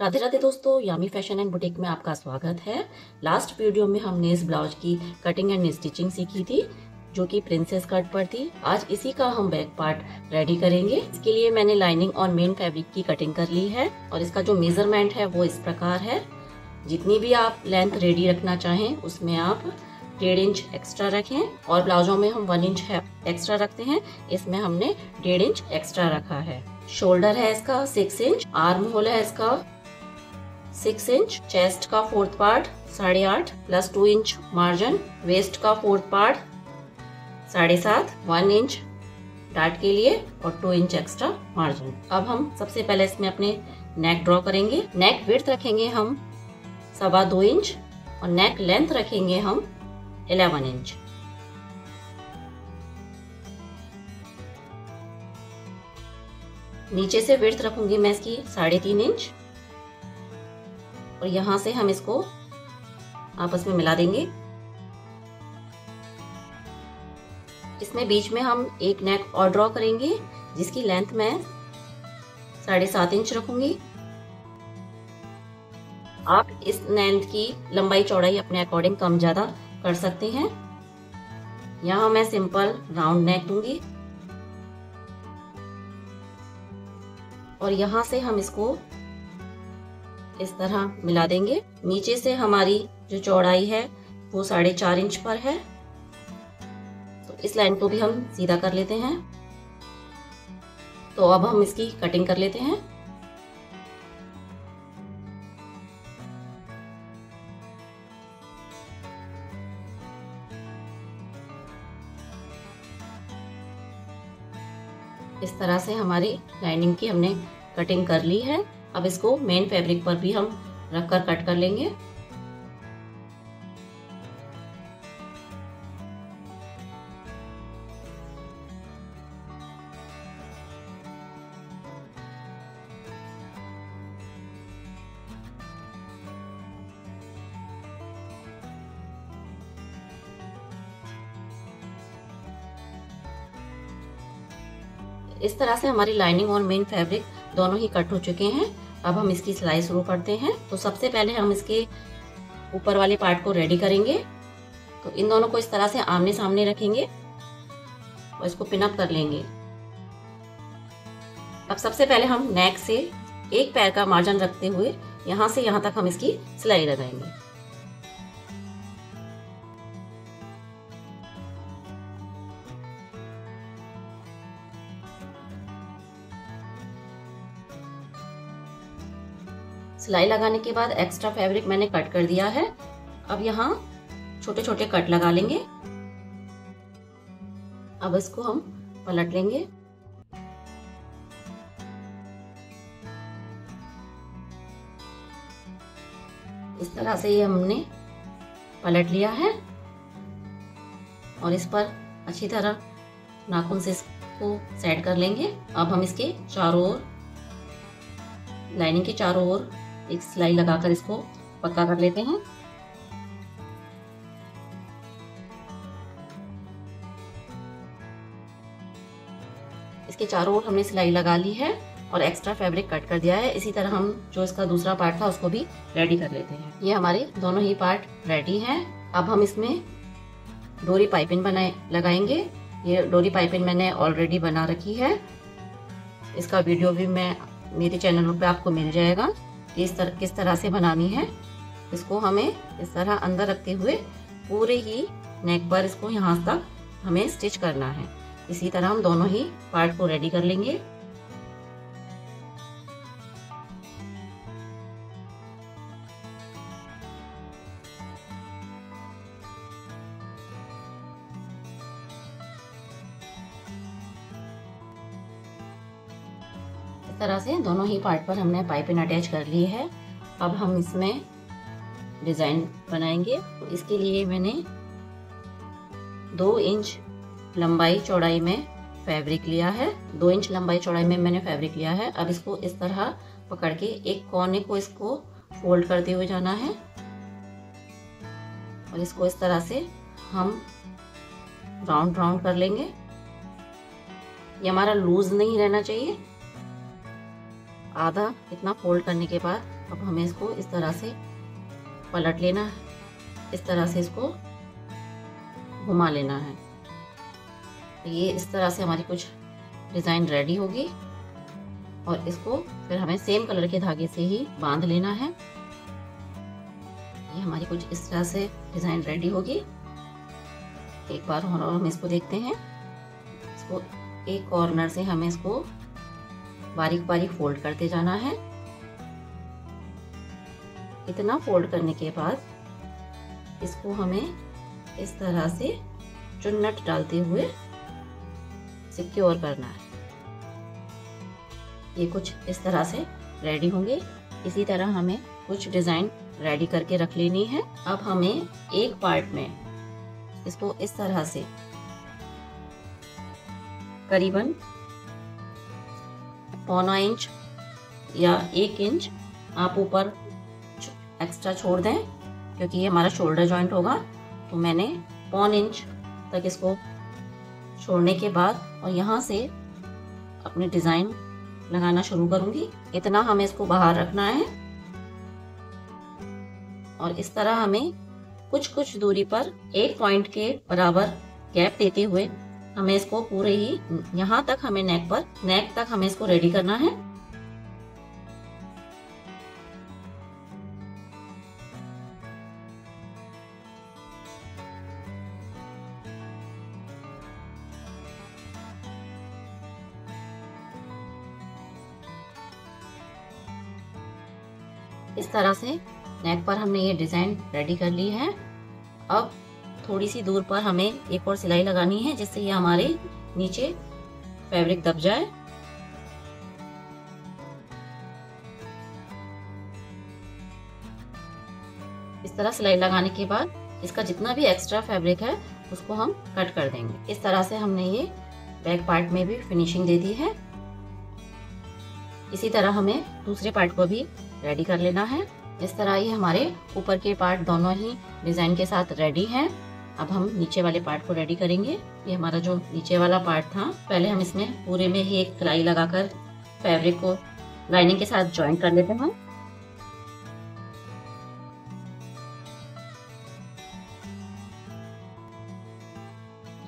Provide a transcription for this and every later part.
राधे राधे दोस्तों, यामी fashion and boutique में आपका स्वागत है। लास्ट वीडियो में हमने इस ब्लाउज की कटिंग एंड स्टिचिंग सीखी थी, जो कि प्रिंसेस कट पर थी। आज इसी का हम बैक पार्ट रेडी करेंगे। इसके लिए मैंने लाइनिंग और मेन फैब्रिक की कटिंग कर ली है और इसका जो मेजरमेंट है वो इस प्रकार है। जितनी भी आप लेंथ रेडी रखना चाहें उसमें आप 1.5 इंच एक्स्ट्रा रखें और ब्लाउजों में हम 1 इंच एक्स्ट्रा रखते हैं, इसमें हमने 1.5 इंच एक्स्ट्रा रखा है। शोल्डर है इसका 6 इंच, आर्म होल है इसका 6 इंच, चेस्ट का 4th part 8.5 plus 2 inch margin, waist का 4th पार्ट 7.5, 1 इंच डार्ट के लिए और 2 इंच एक्स्ट्रा मार्जिन। अब हम सबसे पहले इसमें अपने नेक ड्रॉ करेंगे। नेक विड्थ रखेंगे हम 2.25 इंच और नेक लेंथ रखेंगे हम 11 इंच। नीचे से विड्थ रखूंगी मैं इसकी 3.5 इंच और यहाँ से हम इसको आपस में मिला देंगे। इसमें बीच में हम एक नेक और ड्रॉ करेंगे जिसकी लेंथ मैं 7.5 इंच रखूंगी। आप इस लेंथ की लंबाई चौड़ाई अपने अकॉर्डिंग कम ज्यादा कर सकते हैं। यहाँ मैं सिंपल राउंड नेक दूंगी और यहाँ से हम इसको इस तरह मिला देंगे। नीचे से हमारी जो चौड़ाई है वो 4.5 इंच पर है, तो इस लाइन को भी हम सीधा कर लेते हैं। तो अब हम इसकी कटिंग कर लेते हैं। इस तरह से हमारी लाइनिंग की हमने कटिंग कर ली है। अब इसको मेन फैब्रिक पर भी हम रखकर कट कर लेंगे। इस तरह से हमारी लाइनिंग और मेन फैब्रिक दोनों ही कट हो चुके हैं। अब हम इसकी सिलाई शुरू करते हैं। तो सबसे पहले हम इसके ऊपर वाले पार्ट को रेडी करेंगे। तो इन दोनों को इस तरह से आमने सामने रखेंगे और इसको पिन अप कर लेंगे। अब सबसे पहले हम नेक से एक पैर का मार्जिन रखते हुए यहाँ से यहाँ तक हम इसकी सिलाई लगाएंगे। सिलाई लगाने के बाद एक्स्ट्रा फैब्रिक मैंने कट कर दिया है। अब यहाँ छोटे छोटे कट लगा लेंगे। अब इसको हम पलट लेंगे। इस तरह से ये हमने पलट लिया है और इस पर अच्छी तरह नाखून से इसको सेट कर लेंगे। अब हम इसके चारों ओर, लाइनिंग के चारों ओर एक सिलाई लगाकर इसको पक्का कर लेते हैं। इसके चारों ओर हमने सिलाई लगा ली है और एक्स्ट्रा फैब्रिक कट कर दिया है। इसी तरह हम जो इसका दूसरा पार्ट था उसको भी रेडी कर लेते हैं। ये हमारे दोनों ही पार्ट रेडी हैं। अब हम इसमें डोरी पाइपिंग लगाएंगे। ये डोरी पाइपिंग मैंने ऑलरेडी बना रखी है। इसका वीडियो भी मैं मेरे चैनल पे आपको मिल जाएगा कि किस तरह से बनानी है। इसको हमें इस तरह अंदर रखते हुए पूरे ही नेक पर इसको यहाँ तक हमें स्टिच करना है। इसी तरह हम दोनों ही पार्ट को रेडी कर लेंगे। इस तरह से दोनों ही पार्ट पर हमने पाइपिंग अटैच कर ली है। अब हम इसमें डिज़ाइन बनाएंगे। तो इसके लिए मैंने 2 इंच लंबाई चौड़ाई में फैब्रिक लिया है। 2 इंच लंबाई चौड़ाई में मैंने फैब्रिक लिया है। अब इसको इस तरह पकड़ के एक कोने को इसको फोल्ड करते हुए जाना है और इसको इस तरह से हम राउंड राउंड कर लेंगे। ये हमारा लूज नहीं रहना चाहिए। आधा इतना फोल्ड करने के बाद अब हमें इसको इस तरह से पलट लेना है, इस तरह से इसको घुमा लेना है। तो ये इस तरह से हमारी कुछ डिज़ाइन रेडी होगी और इसको फिर हमें सेम कलर के धागे से ही बांध लेना है। ये हमारी कुछ इस तरह से डिज़ाइन रेडी होगी। एक बार और हम इसको देखते हैं। इसको एक कॉर्नर से हमें इसको बारीक बारीक फोल्ड करते जाना है। इतना फोल्ड करने के बाद इसको हमें इस तरह से चुन्नट डालते हुए सिक्योर करना है। ये कुछ इस तरह से रेडी होंगे। इसी तरह हमें कुछ डिज़ाइन रेडी करके रख लेनी है। अब हमें एक पार्ट में इसको इस तरह से करीबन 1.25 इंच या 1 इंच आप ऊपर एक्स्ट्रा छोड़ दें, क्योंकि ये हमारा शोल्डर जॉइंट होगा। तो मैंने 1.25 इंच तक इसको छोड़ने के बाद और यहाँ से अपनी डिज़ाइन लगाना शुरू करूँगी। इतना हमें इसको बाहर रखना है और इस तरह हमें कुछ कुछ दूरी पर एक पॉइंट के बराबर गैप देते हुए हमें इसको पूरे ही यहाँ तक हमें नेक तक हमें इसको रेडी करना है। इस तरह से नेक पर हमने ये डिज़ाइन रेडी कर ली है। अब थोड़ी सी दूर पर हमें एक और सिलाई लगानी है, जिससे ये हमारे नीचे फैब्रिक दब जाए। इस तरह सिलाई लगाने के बाद इसका जितना भी एक्स्ट्रा फैब्रिक है उसको हम कट कर देंगे। इस तरह से हमने ये बैक पार्ट में भी फिनिशिंग दे दी है। इसी तरह हमें दूसरे पार्ट को भी रेडी कर लेना है। इस तरह ये हमारे ऊपर के पार्ट दोनों ही डिज़ाइन के साथ रेडी हैं। अब हम नीचे वाले पार्ट को रेडी करेंगे। ये हमारा जो नीचे वाला पार्ट था, पहले हम इसमें पूरे में ही एक सिलाई लगाकर फैब्रिक को लाइनिंग के साथ जॉइन कर लेते हैं।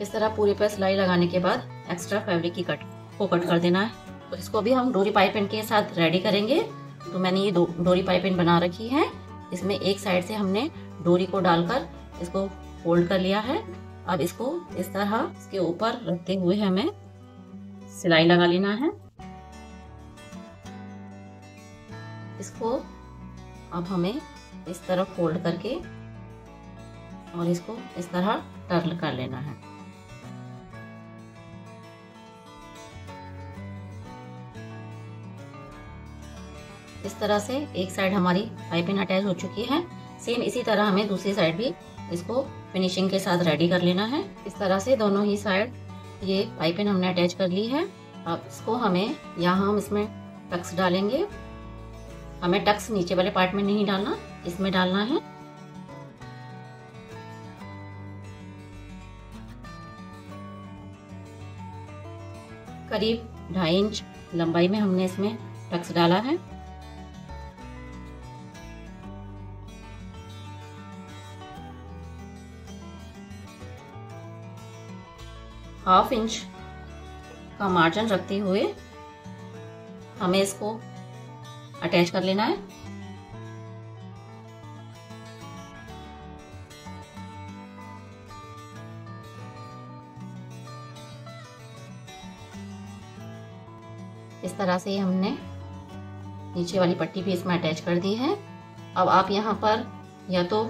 इस तरह पूरे पर सिलाई लगाने के बाद एक्स्ट्रा फैब्रिक की कट कर देना है। तो इसको भी हम डोरी पाइपिंग के साथ रेडी करेंगे। तो मैंने ये डोरी पाइपिंग बना रखी है। इसमें एक साइड से हमने डोरी को डालकर इसको फोल्ड कर लिया है। अब इसको इस तरह इसके ऊपर रखते हुए हमें सिलाई लगा लेना है। इसको अब हमें इस तरह फोल्ड करके और इसको इस तरह टर्न कर लेना है। इस तरह से एक साइड हमारी पाइपिंग अटैच हो चुकी है। सेम इसी तरह हमें दूसरी साइड भी इसको फिनिशिंग के साथ रेडी कर लेना है। इस तरह से दोनों ही साइड ये पाइपिंग हमने अटैच कर ली है। अब इसको हमें यहाँ हम इसमें टक्स डालेंगे। हमें टक्स नीचे वाले पार्ट में नहीं डालना, इसमें डालना है। करीब 2.5 इंच लंबाई में हमने इसमें टक्स डाला है। ½ इंच का मार्जिन रखते हुए हमें इसको अटैच कर लेना है। इस तरह से हमने नीचे वाली पट्टी भी इसमें अटैच कर दी है। अब आप यहाँ पर या तो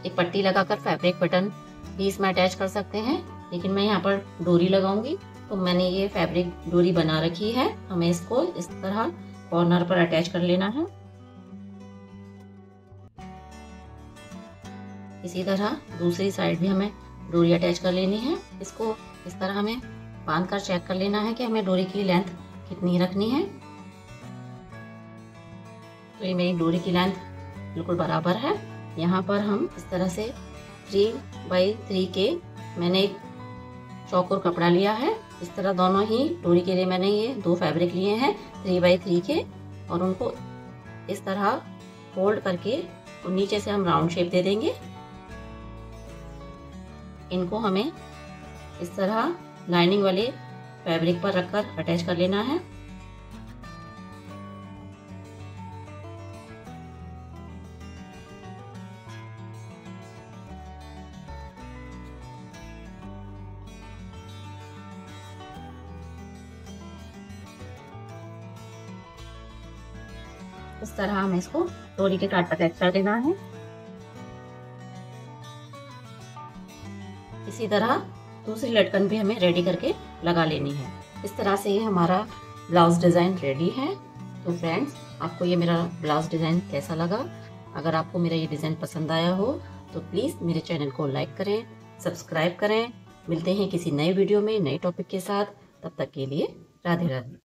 एक पट्टी लगाकर फैब्रिक बटन भी इसमें अटैच कर सकते हैं, लेकिन मैं यहाँ पर डोरी लगाऊंगी। तो मैंने ये फैब्रिक डोरी बना रखी है। हमें इसको इस तरह कॉर्नर पर अटैच कर लेना है। इसी तरह दूसरी साइड भी हमें डोरी अटैच कर लेनी है। इसको इस तरह हमें बांध कर चेक कर लेना है कि हमें डोरी की लेंथ कितनी रखनी है। तो ये मेरी डोरी की लेंथ बिल्कुल बराबर है। यहाँ पर हम इस तरह से 3x3 के मैंने एक चौकोर कपड़ा लिया है। इस तरह दोनों ही डोरी के लिए मैंने ये 2 फैब्रिक लिए हैं 3x3 के, और उनको इस तरह फोल्ड करके और नीचे से हम राउंड शेप दे देंगे। इनको हमें इस तरह लाइनिंग वाले फैब्रिक पर रखकर अटैच कर लेना है। इस तरह हमें इसको डोरी के काट पर अटैच कर देना है। इसी तरह दूसरी लटकन भी हमें रेडी करके लगा लेनी है। इस तरह से ये हमारा ब्लाउज डिज़ाइन रेडी है। तो फ्रेंड्स, आपको ये मेरा ब्लाउज डिज़ाइन कैसा लगा? अगर आपको मेरा ये डिज़ाइन पसंद आया हो तो प्लीज़ मेरे चैनल को लाइक करें, सब्सक्राइब करें। मिलते हैं किसी नए वीडियो में नए टॉपिक के साथ। तब तक के लिए राधे राधे।